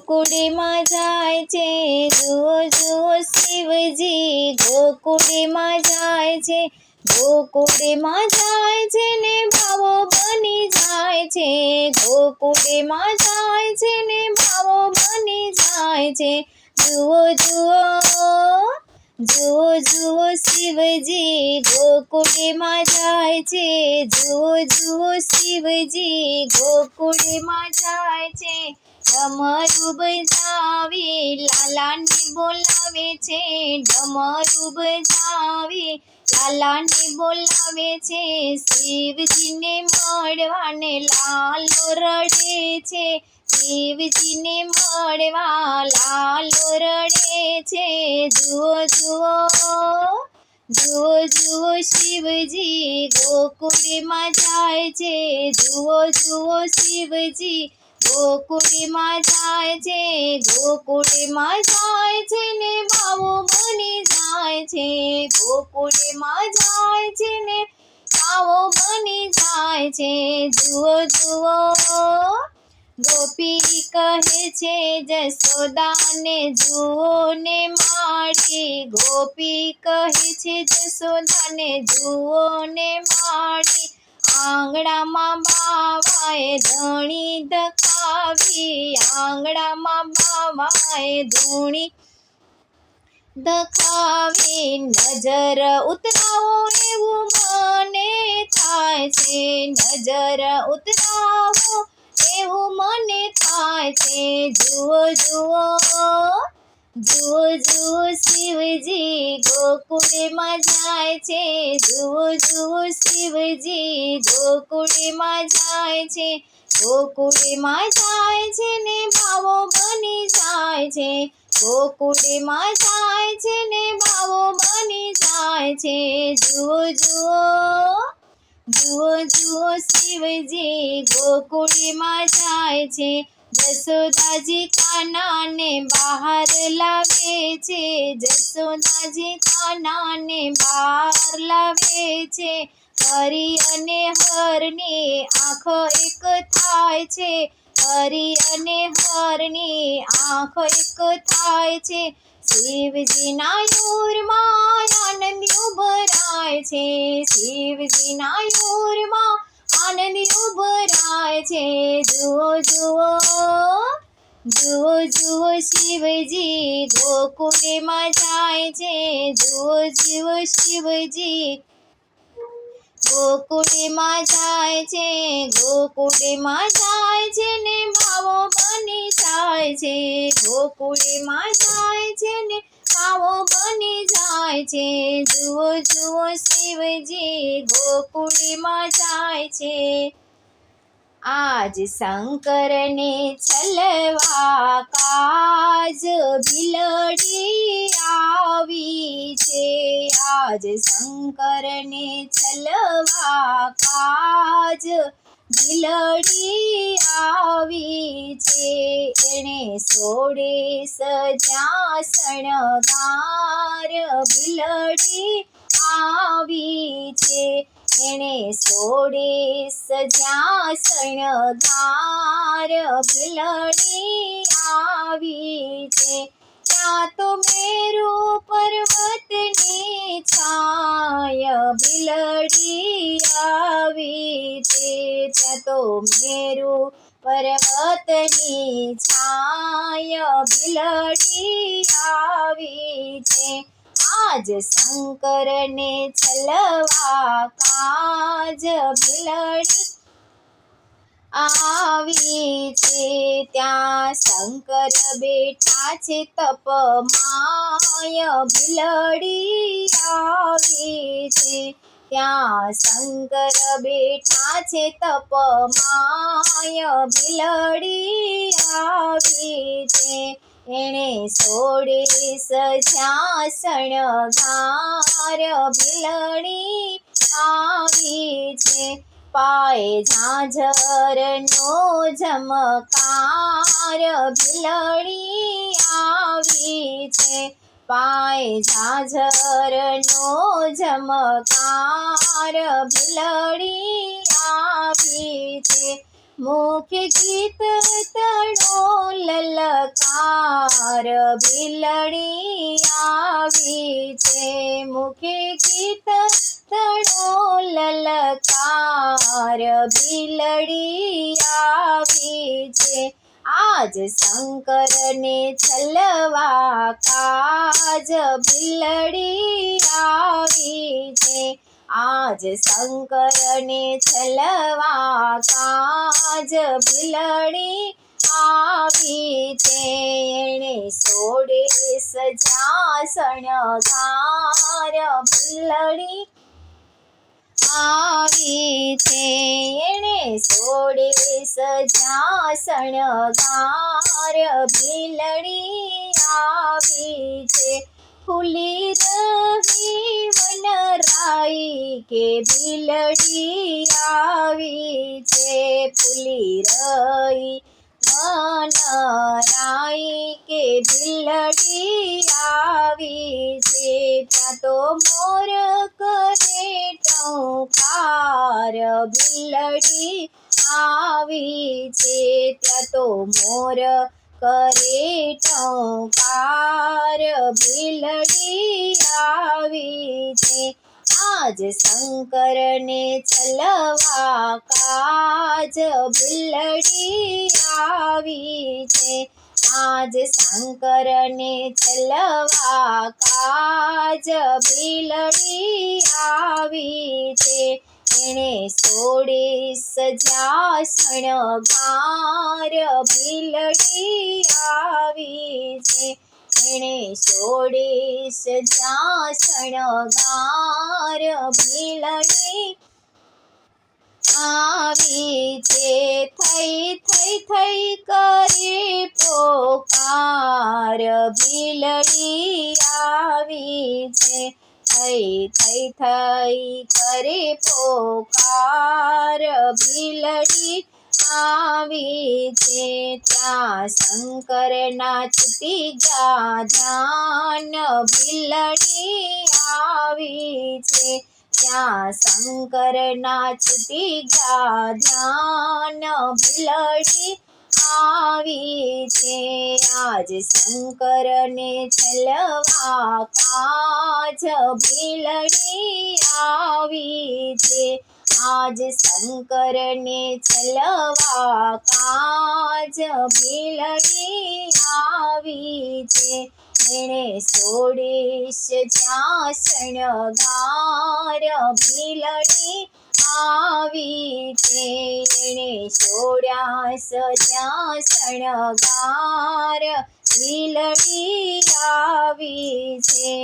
ગોકુળમાં જાય છે, જુઓ જુઓ શિવજી ગોકુળમાં જાય છે, ગોકુળમાં જાય છે ને ભાવો બની જાય છે, ગોકુળમાં જાય છે ને ભાવો બની જાય છે, જુઓ જુઓ જુઓ જુઓ શિવજી ગોકુળમાં જાય છે, જુઓ જુઓ શિવજી ગોકુળમાં જાય છે, ડમરું બજાવી લાલાને બોલાવે છે, ડમરું બજાવી લાલાને બોલાવે છે, શિવજીને મળવાને લાલો રડે છે, શિવજીને મળવા લાલો રડે છે, જુઓ જુઓ જુઓ જુઓ શિવજી ગોકુળમાં જાય છે, જુઓ જુઓ શિવજી ગોકુળમાં જાય છે, ગોકુળમાં જાય છે ને ભાવો બની જાય છે, ગોકુળમાં જાય છે ને ભાવો બની જાય છે, જુઓ જુઓ ગોપી કહે છે જશોદાને જુઓ ને માડી, ગોપી કહે છે જશોદાને જુઓ ને માડી, આંગણામાં બાવાએ ધણી ધખાવી, આંગણામાં બાવાએ ધૂણી ધખાવી, નજર ઉતરાવો એવું મને થાય છે, નજર ઉતરાવો એવું મને થાય છે, જુઓ જુઓ જુઓ જુઓ શિવજી ગોકુળમાં જાય છે, જુઓ જુઓ શિવજી ગોકુળમાં જાય છે, ગોકુળમાં જાય છે ને ભાવો બની જાય છે, ગોકુળમાં જાય છે ને ભાવો બની જાય છે, જુઓ જુઓ જુઓ જુઓ શિવજી ગોકુળમાં જાય છે, જશોદાજી કાનાને બહાર લાવે છે, જશોદાજી કાનાને બહાર લાવે છે, હરી અને હરની આંખ એક થાય છે, હરી અને હરની આંખ એક થાય છે, શિવજીના યુરમાં આનંદ ઉભરાય છે, શિવજીના યુરમાં આનંદ ઉભરાય છે, જુઓ જુઓ જુઓ જુઓ શિવજી ગોકુળમાં જાય છે, જુઓ જુઓ શિવજી ગોકુળમાં જાય છે, ગોકુળમાં જાય છે ને ભાવો બની જાય છે, ગોકુળમાં જાય છે ને ભાવો બની જાય છે, જુઓ જુઓ શિવજી ગોકુળમાં જાય છે, આજ શંકરને છલવા કાજ બિલડી આવી છે, આજ શંકરને છલવા કાજ બિલડી આવી છે, એણે સોળે સજા શણગાર બિલડી આવી છે, એણે સોળે સજા શણગાર બિલડી આવી છે, ત્યાં તો મેરુ પર્વતની છાય બિલડી આવી છે, ત્યાં તો મેરુ પર્વતની છાય બિલડી આવી છે, આજ શંકરને છલવા કાજ બિલડી આવી છે, ત્યાં શંકર બેઠા છે તપમાય બિલડી આવી છે, ત્યાં શંકર બેઠા છે તપમાય બિલડી આવી છે, એણે સોળે સજા શણગાર બિલડી આવી છે, પાએ ઝાંઝરનો ઝમકાર બિલડી આવી છે, પાએ ઝાંઝરનો ઝમકાર બિલડી આવી છે, મુખે ગીત તણો લલકાર ભીલડી આવી છે મુખે ગીત તણો લલકાર ભીલડી આવી છે આજ શંકરને છલવા કાજ ભીલડી આવી છે આજ શંકરને છલવા કાજ ભીલડી આવી છે એણે સોળે સજા શણગાર ભીલડી આવી છે એણે સોળે સજા શણગાર ભીલડી આવી છે ફૂલી રહી વનરાઈ કે ભીલડી આવી છે ફૂલી રહી વનરાઈ કે ભીલડી આવી છે ત્યાં તો મોર કરે ટંકાર ભીલડી આવી છે ત્યાં તો મોર કરે ટંકાર ભીલડી આવી છે આજ શંકરને છલવા કાજ ભીલડી આવી છે આજ શંકરને છલવા કાજ ભીલડી આવી છે એણે સોળે સજા શણગાર ભીલડી આવી છે એણે સોળે સજા શણગાર ભીલડી આવી છે થઈ થઈ થઈ કરે પોકાર ભીલડી આવી છે થઈ થઈ થઈ કરે પોકાર ભીલડી આવી છે ત્યાં શંકરના છૂટી ગયા ધ્યાન ભીલડી આવી છે ત્યાં શંકરના છૂટી ગયા ધ્યાન ભીલડી આવી છે આજ શંકરને છલવા કાજ ભીલડી આવી છે આજ શંકરને છલવા કાજ ભીલડી આવી છે એણે સોળે સજા શણગાર ભીલડી આવી છે એણે સોળ્યા સજા શણગાર ભીલડી આવી છે